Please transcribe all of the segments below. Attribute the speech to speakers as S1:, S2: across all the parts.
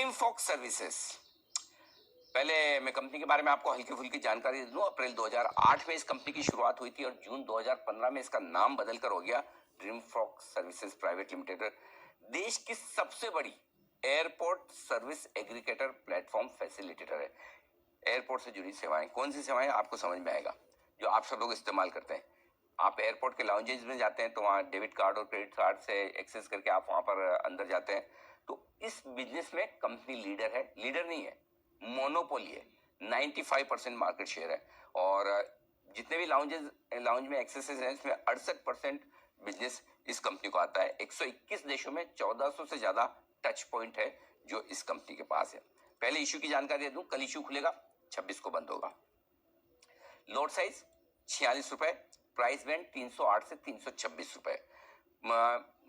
S1: Dream Fox services. पहले मैं company के बारे में आपको हल्की फुल्की जानकारी दे दूं। अप्रैल 2008 में इस कंपनी की शुरुआत हुई थी और जून 2015 में इसका नाम बदलकर हो गया Dream Fox Services Private Limited. देश की सबसे बड़ी airport service aggregator platform facilitator है। एयरपोर्ट से जुड़ी सेवाएं, कौन सी सेवाएं आपको समझ में आएगा जो आप सब लोग इस्तेमाल करते हैं। आप एयरपोर्ट के लाउंजेज में जाते हैं तो वहाँ डेबिट कार्ड और क्रेडिट कार्ड से एक्सेस करके आप वहाँ पर अंदर जाते हैं। तो इस बिजनेस में कंपनी लीडर है, लीडर नहीं है, मोनोपोली है। 95% मार्केट शेयर है और जितने भी लाउंज में एक्सेस हैं इसमें 68% बिजनेस इस कंपनी को आता है। 121 देशों में 1400 से ज्यादा टच पॉइंट है जो इस कंपनी के पास है। पहले इशू की जानकारी दे दूं, कल इशू खुलेगा, 26 को बंद होगा। लोड साइज 46 रुपए, प्राइस बैंड 308 से 326 रुपए।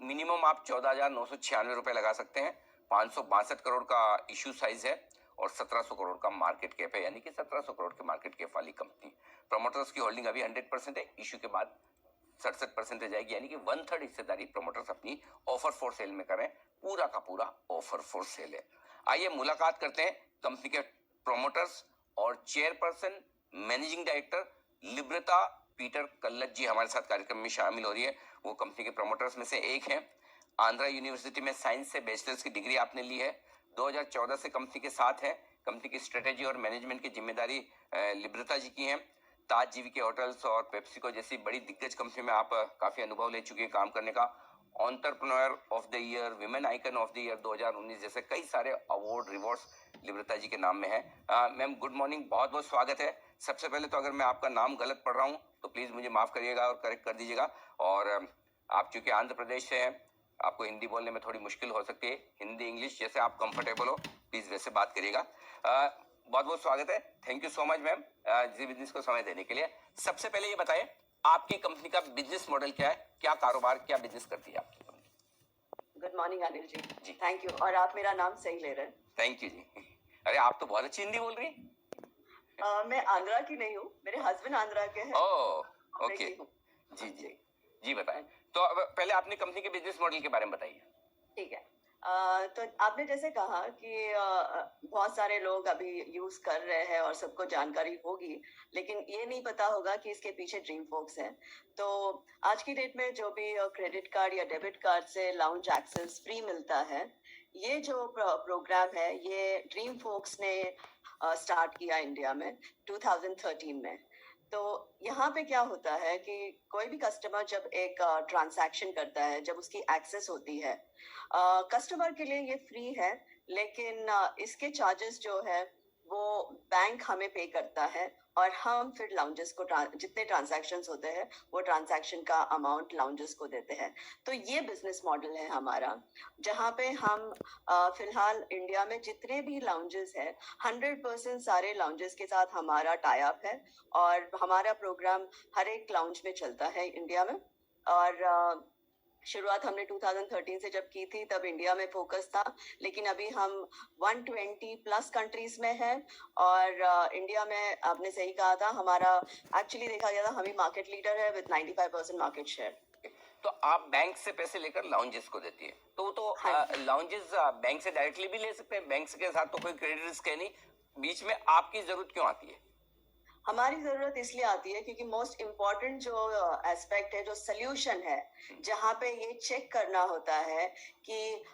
S1: मिनिमम आप 14,996 रुपए लगा सकते हैं। 562 करोड़ का इशू साइज है और 1700 करोड़ का मार्केट कैप है, यानी कि 1700 करोड़ के मार्केट कैप वाली कंपनी। प्रमोटर्स की होल्डिंग अभी 100% है, इशू के बाद 67% रह जाएगी, यानी कि 1/3 हिस्सेदारी प्रमोटर्स अपनी ऑफर फॉर सेल में करें। पूरा का पूरा ऑफर फॉर सेल है। आइए मुलाकात करते हैं कंपनी के प्रमोटर्स और चेयरपर्सन मैनेजिंग डायरेक्टर लिब्रता पीटर कल्लत जी हमारे साथ कार्यक्रम में शामिल हो रही है। वो कंपनी के प्रमोटर्स में से एक हैं। आंध्रा यूनिवर्सिटी में साइंस से बैचलर्स की डिग्री आपने ली है। 2014 से कंपनी के साथ है। कंपनी की स्ट्रेटेजी और मैनेजमेंट की जिम्मेदारी लिब्रता जी की है। ताज जीवी के होटल्स और पेप्सिको जैसी बड़ी दिग्गज कंपनी में आप काफी अनुभव ले चुके हैं काम करने का। Entrepreneur of the year, women icon of the year 2019 जैसे कई सारे अवार्ड रिवॉर्ड्स लिब्रता जी के नाम में है। मैम गुड मॉर्निंग, बहुत बहुत स्वागत है। सबसे पहले तो अगर मैं आपका नाम गलत पढ़ रहा हूँ तो प्लीज मुझे माफ करिएगा और करेक्ट कर दीजिएगा। और आप चूंकि आंध्र प्रदेश से हैं, आपको हिंदी बोलने में थोड़ी मुश्किल हो सकती है। हिंदी इंग्लिश जैसे आप कंफर्टेबल हो प्लीज वैसे बात करिएगा। बहुत बहुत स्वागत है। Thank you so much ma'am ji business को समय देने के लिए। सबसे पहले ये बताएं आपकी कंपनी का बिजनेस मॉडल क्या है, क्या कारोबार, क्या बिजनेस करती है आपकी company?
S2: Good morning Anil ji, thank you. और आप मेरा नाम सही ले रहे हैं।
S1: Thank you ji. अरे आप तो बहुत अच्छी हिंदी बोल रही हैं।
S2: मैं आंध्रा की नहीं हूँ, मेरे हस्बैंड आंध्रा के हैं।
S1: ओह ओके जी जी जी बताएं। तो अब पहले आपने कंपनी के बिजनेस मॉडल के बारे में बताइए।
S2: ठीक है। तो आपने जैसे कहा कि बहुत सारे लोग अभी यूज कर रहे हैं और सबको जानकारी होगी, लेकिन ये नहीं पता होगा कि इसके पीछे ड्रीम फोक्स है। तो आज की डेट में जो भी क्रेडिट कार्ड या डेबिट कार्ड से लाउंज एक्सेस फ्री मिलता है, ये जो प्रोग्राम है ये ड्रीम फोक्स ने स्टार्ट किया इंडिया में 2013 में। तो यहाँ पे क्या होता है कि कोई भी कस्टमर जब एक ट्रांजैक्शन करता है, जब उसकी एक्सेस होती है, कस्टमर के लिए ये फ्री है, लेकिन इसके चार्जेस जो है वो बैंक हमें पे करता है और हम फिर लाउंजेस को जितने ट्रांजैक्शंस होते हैं वो ट्रांजैक्शन का अमाउंट लाउंजेस को देते हैं। तो ये बिजनेस मॉडल है हमारा, जहाँ पे हम फिलहाल इंडिया में जितने भी लाउंजेस हैं 100% सारे लाउंजेस के साथ हमारा टाई अप है और हमारा प्रोग्राम हर एक लाउंज में चलता है इंडिया में। और शुरुआत हमने 2013 से जब की थी तब इंडिया में फोकस था, लेकिन अभी हम 120 प्लस कंट्रीज में हैं और इंडिया में आपने सही कहा था, हमारा एक्चुअली देखा गया था हम ही मार्केट लीडर है विद 95% मार्केट शेयर।
S1: तो आप बैंक से पैसे लेकर लाउंजेस को देती है, तो लाउंजेस बैंक से डायरेक्टली भी ले सकते हैं, बैंक के साथ तो कोई क्रेडिट रिस्क है नहीं, बीच में आपकी जरूरत क्यों आती है?
S2: हमारी जरूरत इसलिए आती है क्योंकि मोस्ट इम्पॉर्टेंट जो एस्पेक्ट है, जो सोल्यूशन है, जहाँ पे ये चेक करना होता है कि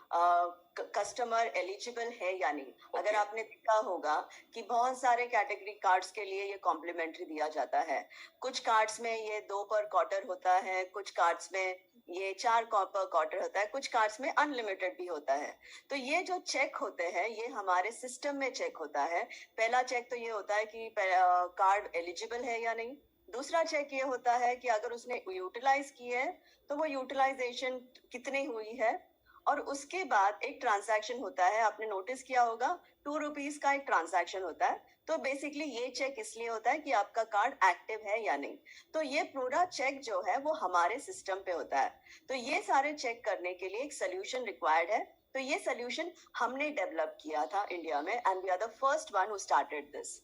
S2: कस्टमर एलिजिबल है या नहीं। अगर आपने देखा होगा कि बहुत सारे कैटेगरी कार्ड्स के लिए ये कॉम्प्लीमेंट्री दिया जाता है, कुछ कार्ड्स में ये 2 पर क्वार्टर होता है, कुछ कार्ड्स में ये 4 पर क्वार्टर होता है, कुछ कार्ड्स में अनलिमिटेड भी होता है। तो ये जो चेक होते हैं ये हमारे सिस्टम में चेक होता है। पहला चेक तो ये होता है कि कार्ड एलिजिबल है या नहीं। दूसरा चेक ये होता है कि अगर उसने यूटिलाइज की है तो वो यूटिलाइजेशन कितनी हुई है। और उसके बाद एक ट्रांजैक्शन होता है, आपने नोटिस किया होगा 2 रुपीज का एक ट्रांजैक्शन होता है। तो बेसिकली ये चेक इसलिए होता है कि आपका कार्ड एक्टिव है या नहीं। तो ये पूरा चेक जो है वो हमारे सिस्टम पे होता है। तो ये सारे चेक करने के लिए एक सोल्यूशन रिक्वायर्ड है। तो ये सोल्यूशन हमने डेवलप किया था इंडिया में and we are the first one who started this.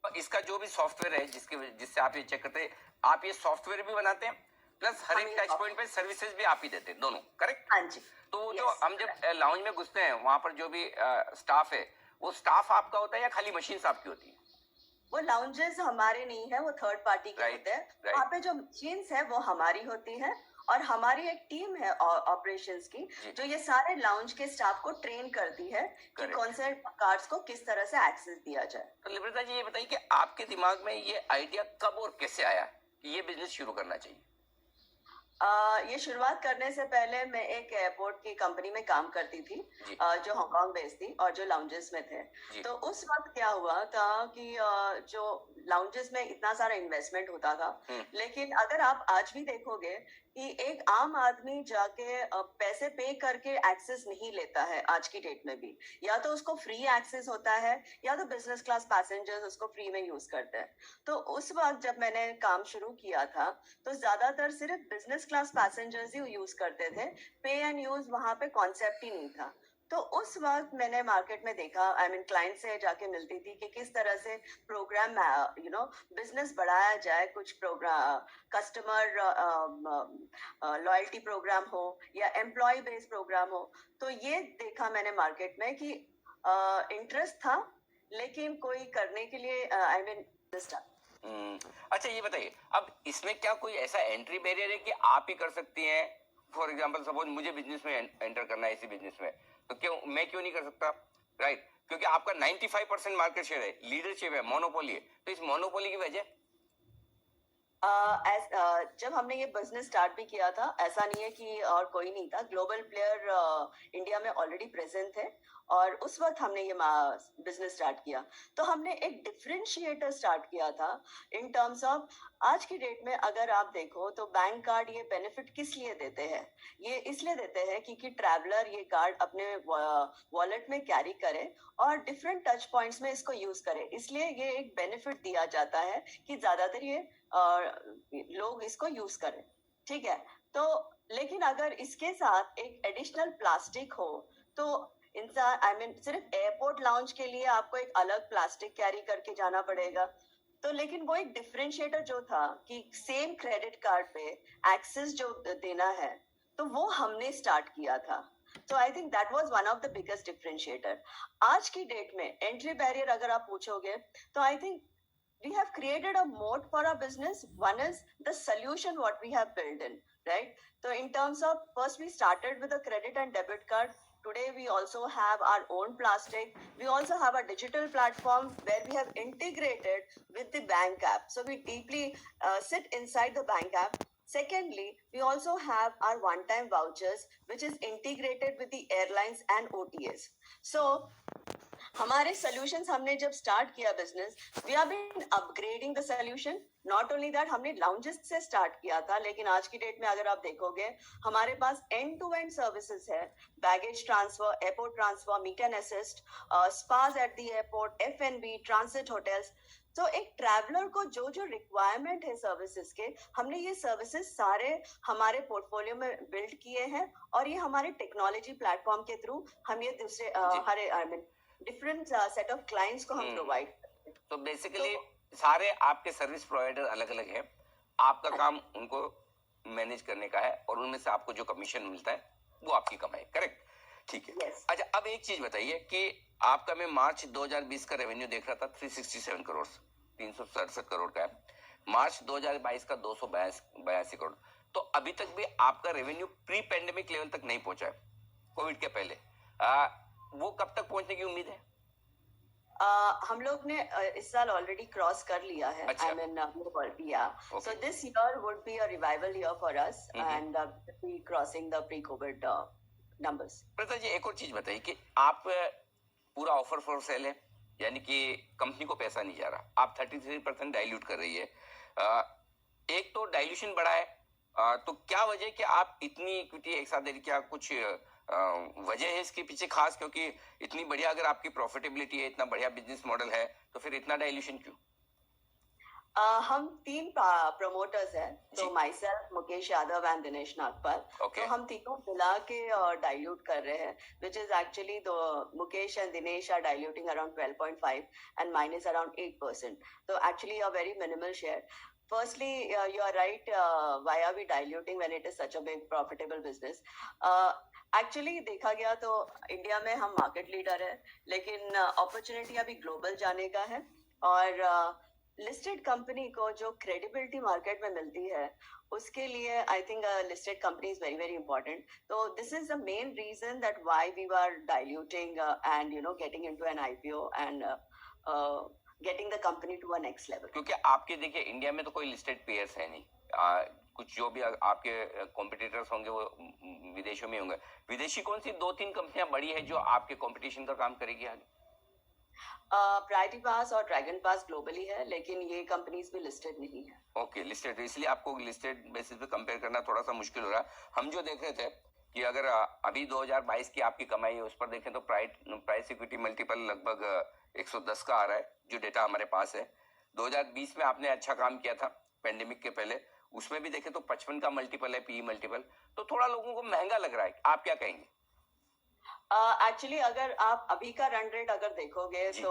S1: इसका जो भी सॉफ्टवेयर है जिससे आप ये चेक करते हैं, आप ये सॉफ्टवेयर भी बनाते हैं प्लस हर
S2: हम
S1: एक
S2: ये
S1: टच
S2: offer-
S1: पॉइंट पे सर्विसेज भी आप ही देते हैं दोनों, करेक्ट?
S2: हाँ जी।
S1: तो जो
S2: Yes,
S1: हम जब लाउंज में घुसते हैं वहां पर जो भी स्टाफ है, वो स्टाफ आपका होता है या खाली मशीन आपकी होती है?
S2: वो लाउंजेस हमारे नहीं है, वो थर्ड पार्टी के
S1: राइट,
S2: होते हैं।
S1: राइट।
S2: वहाँ पे जो मशीन्स है वो हमारी होती है, और हमारी एक टीम है ऑपरेशंस की
S1: जी।
S2: जो ये सारे लाउंज के स्टाफ को ट्रेन करती है कि
S1: Correct.
S2: कौन से कार्ड्स को किस तरह से एक्सेस दिया जाए।
S1: तो लिब्रिता जी ये बताइए कि आपके दिमाग में ये आइडिया कब और कैसे आया कि ये बिजनेस शुरू करना चाहिए?
S2: ये शुरुआत करने से पहले मैं एक एयरपोर्ट की कंपनी में काम करती थी,
S1: जी।
S2: जो हांगकांग बेस्ड थी और जो लाउंजेस में थे।
S1: जी।
S2: तो उस वक्त क्या हुआ था कि जो लाउंजेस में इतना सारा इन्वेस्टमेंट होता था, लेकिन अगर आप आज भी देखोगे कि एक आम आदमी जाके पैसे पे करके एक्सेस नहीं लेता है आज की डेट में भी। या तो उसको फ्री एक्सेस होता है या तो बिजनेस क्लास पैसेंजर्स उसको फ्री में यूज करते हैं। तो उस वक्त जब मैंने काम शुरू किया था तो ज्यादातर सिर्फ बिजनेस क्लास पैसेंजर्स ही यूज करते थे। पे एंड यूज वहां पे कॉन्सेप्ट ही नहीं था। तो उस वक्त मैंने मार्केट में देखा, आई मीन क्लाइंट से जाके मिलती थी कि किस तरह से प्रोग्राम बिजनेस बढ़ाया जाए। कुछ प्रोग्राम कस्टमर लॉयल्टी प्रोग्राम हो या एम्प्लॉय बेस्ड प्रोग्राम हो। तो ये देखा मैंने मार्केट में कि इंटरेस्ट था, लेकिन कोई करने के लिए आई मीन
S1: अच्छा ये बताइए, अब इसमें क्या कोई ऐसा एंट्री बैरियर है कि आप ही कर सकती हैं? फॉर एग्जांपल सपोज मुझे बिजनेस में एंटर करना है इसी बिजनेस में, तो क्यों नहीं कर सकता? राइट, क्योंकि आपका 95% मार्केट शेयर है, लीडरशिप है, मोनोपोली है। तो इस मोनोपोली की वजह
S2: जब हमने ये बिजनेस स्टार्ट भी किया था, ऐसा नहीं है कि और कोई नहीं था। ग्लोबल प्लेयर इंडिया में ऑलरेडी प्रेजेंट थे और उस वक्त हमने ये बिजनेस स्टार्ट किया। तो हमने एक डिफरेंशिएटर स्टार्ट किया था इन टर्म्स ऑफ, आज की डेट में अगर आप देखो तो बैंक कार्ड ये बेनिफिट किस लिए देते हैं? ये इसलिए देते हैं क्योंकि ट्रैवलर ये कार्ड अपने वॉलेट में कैरी करे और डिफरेंट टच पॉइंट्स में इसको यूज करे। इसलिए ये एक बेनिफिट दिया जाता है कि ज्यादातर ये लोग इसको यूज करें। ठीक है, तो लेकिन अगर इसके साथ एक एडिशनल प्लास्टिक हो तो इंसान आई मीन सिर्फ एयरपोर्ट लाउंज के लिए आपको एक अलग प्लास्टिक कैरी करके जाना पड़ेगा। तो लेकिन वो एक डिफरेंशिएटर जो था कि सेम क्रेडिट कार्ड पे एक्सेस जो देना है, तो वो हमने स्टार्ट किया था। तो I think that was one of the biggest differentiator. आज की डेट में एंट्री बैरियर अगर आप पूछोगे तो I think we have created a moat for our business. One is the solution what we have built in, right? So in terms of, first we started with a credit and debit card. Today we also have our own plastic. We also have a digital platform where we have integrated with the bank app. So we deeply sit inside the bank app. Secondly, we also have our one-time vouchers, which is integrated with the airlines and OTAs. So हमारे solutions हमने जब start किया business, we have been upgrading the solution. Not only that, हमने lounges से start किया था, लेकिन आज की डेट में अगर आप देखोगे हमारे पास एंड टू एंड सर्विसेज है। Baggage transfer, airport transfer, meet and assist, spas at the airport, F&B, transit hotels. तो एक ट्रैवलर को जो जो रिक्वायरमेंट है सर्विसेज के, हमने ये सर्विसेज सारे हमारे पोर्टफोलियो में बिल्ड किए हैं और ये हमारे टेक्नोलॉजी प्लेटफॉर्म के थ्रू हम ये दूसरे हर I mean different set of clients को हम प्रोवाइड करते हैं।
S1: तो बेसिकली सारे आपके सर्विस प्रोवाइडर अलग अलग हैं, आपका काम उनको मैनेज करने का है और उनमें से आपको जो कमीशन मिलता है वो आपकी कमाई, करेक्ट? ठीक है।
S2: Yes.
S1: अच्छा, अब एक चीज बताइए कि आपका, मैं मार्च 2020 का रेवेन्यू देख रहा था 367 करोड़, 367 करोड़ का है। मार्च 2022 का 282 करोड़। तो अभी तक भी आपका रेवेन्यू प्री पेंडेमिक लेवल तक नहीं पहुंचा है, कोविड के पहले। वो कब तक पहुंचने की उम्मीद है?
S2: हम लोग ने इस साल ऑलरेडी क्रॉस कर लिया है।
S1: अच्छा।
S2: I mean so this year would be a revival year for us and be crossing the pre COVID numbers.
S1: प्रता जी एक और चीज बताइए कि आप पूरा ऑफर फॉर सेल है, यानी कि कंपनी को पैसा नहीं जा रहा, आप 33% डाइल्यूट कर रही है। एक तो डाइल्यूशन बढ़ा है, तो क्या वजह कि आप इतनी इक्विटी एक साथ दे रही? क्या कुछ वजह है इसके पीछे खास? क्योंकि इतनी बढ़िया अगर आपकी प्रॉफिटेबिलिटी है, इतना बढ़िया बिजनेस मॉडल है, तो फिर इतना डाइल्यूशन क्यों?
S2: हम 3 प्रमोटर्स हैं, तो my self, Mukesh Yadav and Dinesh Nagpal.
S1: Okay.
S2: तो हम तीनों मिला के डाइल्यूट कर रहे हैं, which is actually the Mukesh and Dinesh are diluting around 12.5 and mine is around 8%। तो actually a very minimal share. firstly, you are right. Why are we diluting when it is such a big profitable business? Actually देखा गया तो India में हम market leader है, लेकिन opportunity अभी global जाने का है। और लिस्टेड कंपनी को जो क्रेडिबिलिटी मार्केट में मिलती है, उसके लिए I think listed company is very very important. तो this is the main reason that why we are diluting and you know getting into an IPO and getting the company to a next level.
S1: क्योंकि आपके देखिए India में तो कोई listed pairs है नहीं, कुछ जो भी आपके कॉम्पिटिटर्स होंगे वो विदेशों में होंगे। विदेशी कौन सी 2-3 कंपनियां बड़ी है जो आपके कंपटीशन का काम करेगी आगे?
S2: प्रायोरिटी पास और ड्रैगन पास ग्लोबली है, लेकिन ये कंपनीज भी लिस्टेड नहीं है।
S1: ओके, लिस्टेड, इसलिए आपको लिस्टेड बेसिस पे कंपेयर करना थोड़ा सा मुश्किल हो रहा है। हम जो देख रहे थे कि अगर अभी 2022 की आपकी कमाई है उस पर देखें तो प्राइस इक्विटी मल्टीपल लगभग 110 का आ रहा है, जो डेटा हमारे पास है। 2020 में आपने अच्छा काम किया था पेंडेमिक के पहले, उसमें भी देखें तो 55 का मल्टीपल है, पीई मल्टीपल, तो थोड़ा लोगों को महंगा लग रहा है। आप क्या कहेंगे?
S2: एक्चुअली अगर आप अभी का रन रेट अगर देखोगे तो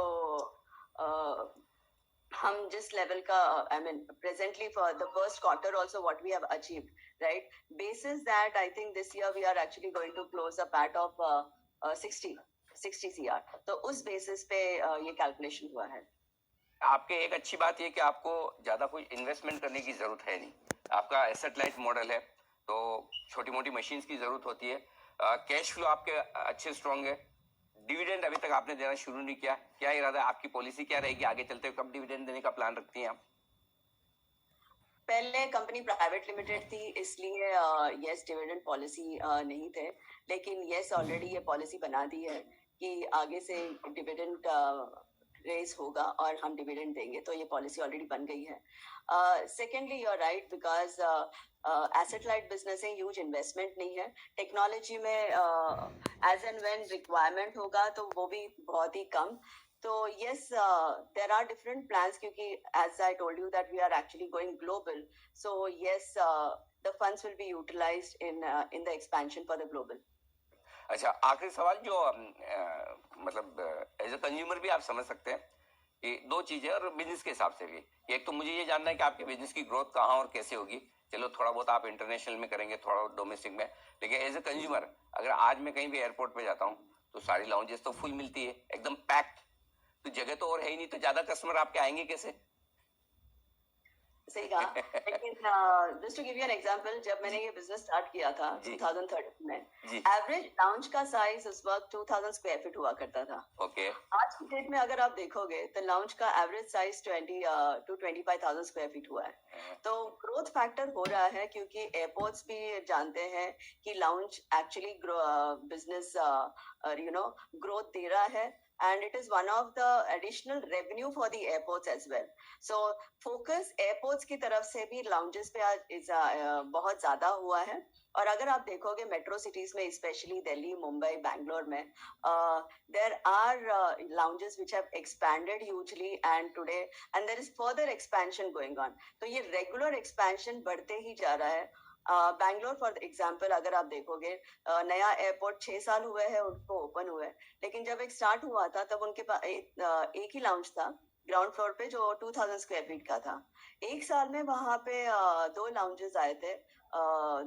S2: हम जिस लेवल का I mean presently for the first quarter also what we have achieved, right, basis that I think this year we are actually going to close a PAT of 60 CR। तो उस basis पे ये calculation हुआ है।
S1: आपके एक अच्छी बात ये कि आपको ज्यादा कोई इन्वेस्टमेंट करने की जरूरत है नहीं, आपका एसेट लाइट मॉडल है, तो छोटी मोटी मशीन्स की जरूरत होती है। कैश फ्लो आपके अच्छे स्ट्रॉन्ग है। डिविडेंड अभी तक आपने देना शुरू नहीं किया, क्या इरादा है? आपकी पॉलिसी क्या रहेगी आगे चलते हुए? कब डिविडेंड देने का प्लान रखती हैं आप?
S2: पहले कंपनी प्राइवेट लिमिटेड थी, इसलिए यस डिविडेंड पॉलिसी नहीं थे, लेकिन यस ऑलरेडी ये पॉलिसी बना दी है कि आगे से डिविडेंड रेस होगा और हम डिविडेंड देंगे, तो ये पॉलिसी ऑलरेडी बन गई है। Secondly you are right, because asset light business है, ह्यूज इन्वेस्टमेंट नहीं है टेक्नोलॉजी में। एज एंड व्हेन रिक्वायरमेंट होगा तो वो भी बहुत ही कम। तो yes, there are different plans क्योंकि as I told you that we are actually going global. So yes, the funds will be utilized in the expansion for the global.
S1: अच्छा, आखिरी सवाल जो मतलब एज ए कंज्यूमर भी आप समझ सकते हैं कि दो चीजें, और बिजनेस के हिसाब से भी, एक तो मुझे ये जानना है कि आपके बिजनेस की ग्रोथ कहाँ और कैसे होगी। चलो थोड़ा बहुत आप इंटरनेशनल में करेंगे, थोड़ा बहुत डोमेस्टिक में, लेकिन एज ए कंज्यूमर अगर आज मैं कहीं भी एयरपोर्ट पे जाता हूँ तो सारी लाउंजेस तो फुल मिलती है, एकदम पैक्ड, तो जगह तो और है ही नहीं, तो ज्यादा कस्टमर आपके आएंगे कैसे?
S2: सही कहा। लेकिन just to give you an example, जब मैंने ये बिजनेस स्टार्ट किया था 2013 में, एवरेज लाउंज का साइज उस वक्त 2000 स्क्वायर फीट हुआ करता था।
S1: ओके,
S2: आज की डेट में अगर आप देखोगे तो लाउंज का average size 20 to 25,000 square feet हुआ है। तो ग्रोथ फैक्टर हो रहा है क्योंकि एयरपोर्ट्स भी जानते हैं कि lounge actually business you know growth दे रहा है, and it is one of the additional revenue for the airports as well. So focus airports की तरफ से भी lounges पे आज बहुत ज्यादा हुआ है। और अगर आप देखोगे मेट्रो सिटीज में, स्पेशली दिल्ली, मुंबई, बैंगलोर में, there are lounges which have expanded hugely and today and there is further expansion going on. तो ये regular expansion बढ़ते ही जा रहा है। बैंगलोर फॉर एग्जाम्पल अगर आप देखोगे, नया एयरपोर्ट 6 साल हुए हैं उनको ओपन हुए, लेकिन जब एक स्टार्ट हुआ था तब उनके पास एक ही लाउंज था ग्राउंड फ्लोर पे जो 2000 स्क्वायर फीट का था। एक साल में वहां पे 2 लाउंजेस आए थे,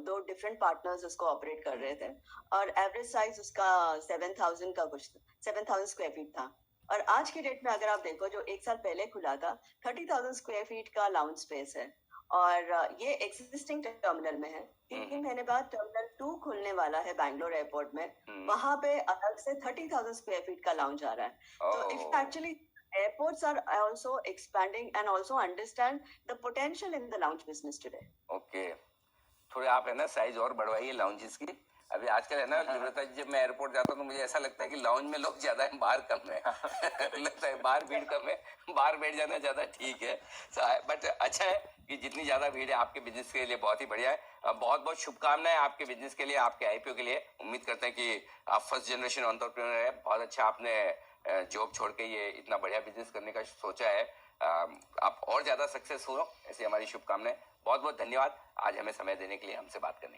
S2: 2 डिफरेंट पार्टनर्स उसको ऑपरेट कर रहे थे, और एवरेज साइज उसका 7,000 का कुछ 7,000 स्क्वायर फीट था। और आज की डेट में अगर आप देखो, जो एक साल पहले खुला था, 30,000 स्क्वायर फीट का लाउंज स्पेस है, और ये एक्सिस्टिंग टर्मिनल में है। 3 महीने बाद टर्मिनल 2 खुलने वाला है बैंगलोर एयरपोर्ट में, वहां पे अलग से 30,000 स्क्वायर फीट का लाउंज आ रहा है। तो if actually airports are also expanding and also understand the potential in the lounge business today.
S1: Okay, थोड़े आप है ना साइज और बढ़वाइए लाउंजेस की। अभी आजकल है ना, जब मैं एयरपोर्ट जाता हूँ तो मुझे ऐसा लगता है कि लाउंज में लोग ज्यादा है, बाहर कम है। लगता है बाहर भीड़ कम है, बाहर बैठ जाना ज्यादा ठीक है। बट अच्छा है कि जितनी ज्यादा भीड़ है आपके बिजनेस के लिए बहुत ही बढ़िया है। बहुत बहुत शुभकामनाएं आपके बिजनेस के लिए, आपके आईपीओ के लिए। उम्मीद करते हैं कि आप फर्स्ट जनरेशन एंटरप्रेन्योर है, बहुत अच्छा आपने जॉब छोड़ के ये इतना बढ़िया बिजनेस करने का सोचा है। आप और ज्यादा सक्सेस हो, ऐसी हमारी शुभकामनाएं। बहुत बहुत धन्यवाद आज हमें समय देने के लिए, हमसे बात करने के लिए।